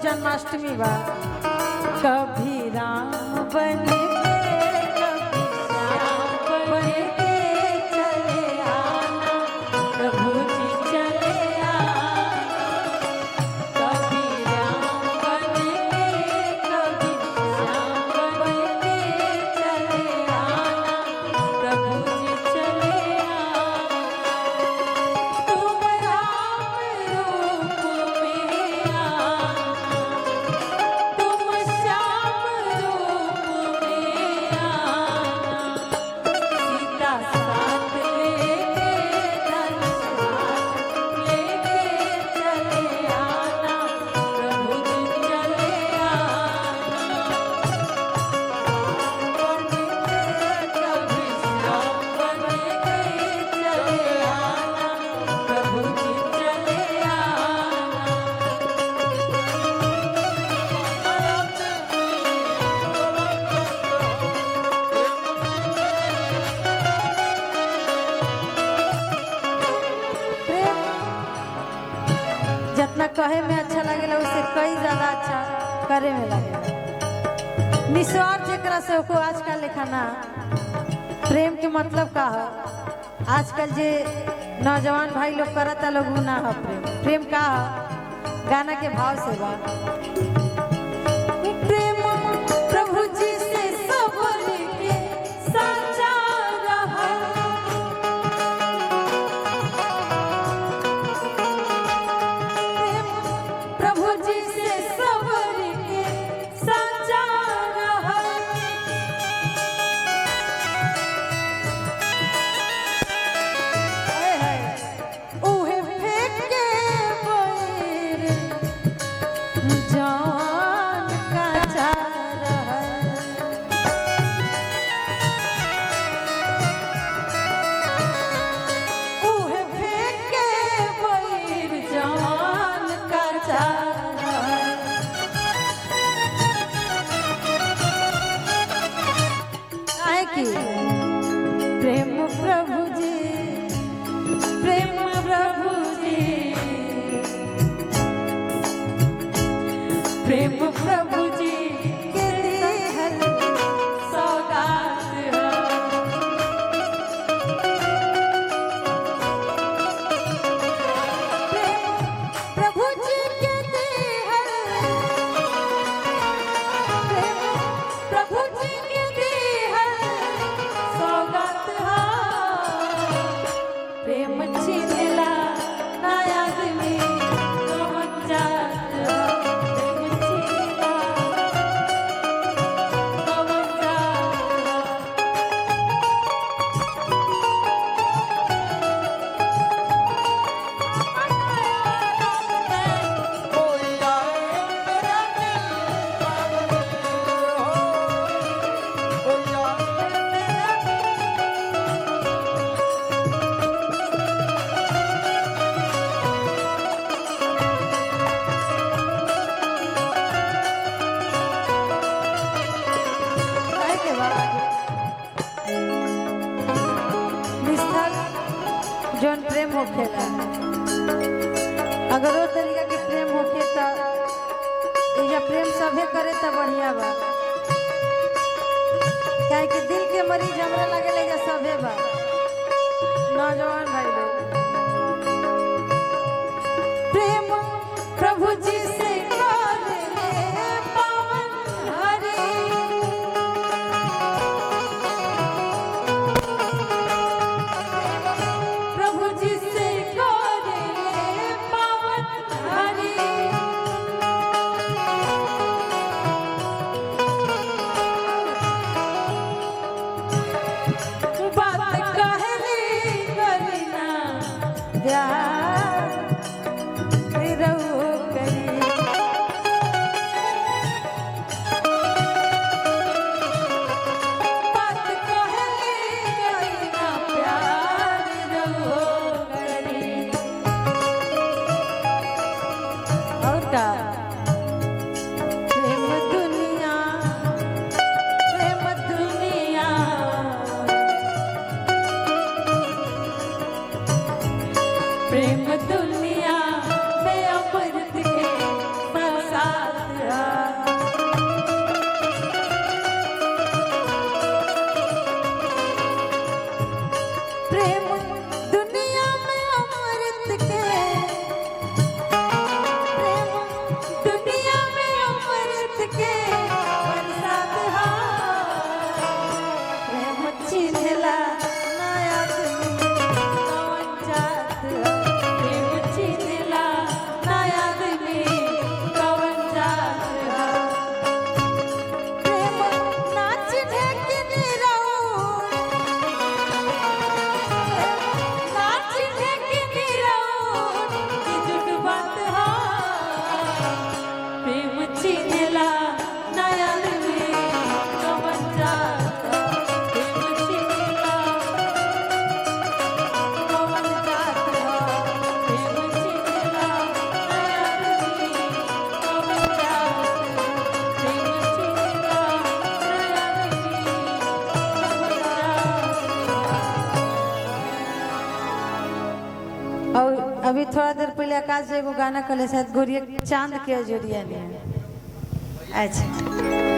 जन्माष्टमी बा कभी राम बन के कभी श्याम बन के चले आना प्रभु जी चले आना कभी राम बन के कभी श्याम बन के चले आना प्रभु जी चले आना तुम राम रूप में आना जितना कहे में अच्छा लगेला उससे कई ज्यादा अच्छा करे में लगेला। निस्वार्थ जेकरा से को आजकल लिखाना प्रेम के मतलब का है। आजकल जे नौजवान भाई लोग करता लोग ना है प्रेम। प्रेम का है गाना के भाव से बा प्रेम प्रभु जी से सब के साचा रहा प्रभु जी से सबर के साचा रहा उहे फेंके बैर जान का जा रहा उहे फेंके बैर जान का जा प्रेम प्रभु जी प्रेम प्रभु जी प्रेम प्रभु जी के देहल सौगात प्रेम प्रभु जी के देहल प्रेम प्रभु जी के देहल प्रेम छिनेला ना आदमी कौन जात प्रेम छिनेला कौन जौन प्रेम होखेला अगर वो तरीका के प्रेम होखे तो या प्रेम सभे करे तो बढ़िया बा क्या कि दिल के मरीज हमरा लगे या सभे बा नौजवान भाई लोग प्रेम प्रभु जी से प्रभु जी से करे पावन हरि प्यार रहो करी बात कहली गई ना प्यार रहो करी और का प्रेम दुनिया प्रेम दुनिया में अमृत के बरसात प्रेम दुनिया में अमृत के प्रेम दुनिया में अमृत के बरसात प्रेम चिन्हला नया कौन जात प्रेम चिन्हला नया कौन जात प्रेम नाच ढेकिनी राउर नाच ढेकिनी राउर की जुट बात प्रेम चिन्हला नया कौन जात प्रेम चिन्हला कौन जात प्रेम चिन्हला नया कौन जात प्रेम चिन्हला नया और अभी थोड़ा देर पहले आकाश जी एगो गाना कले शायद गोरिया चांद के जोड़िया ने अच्छा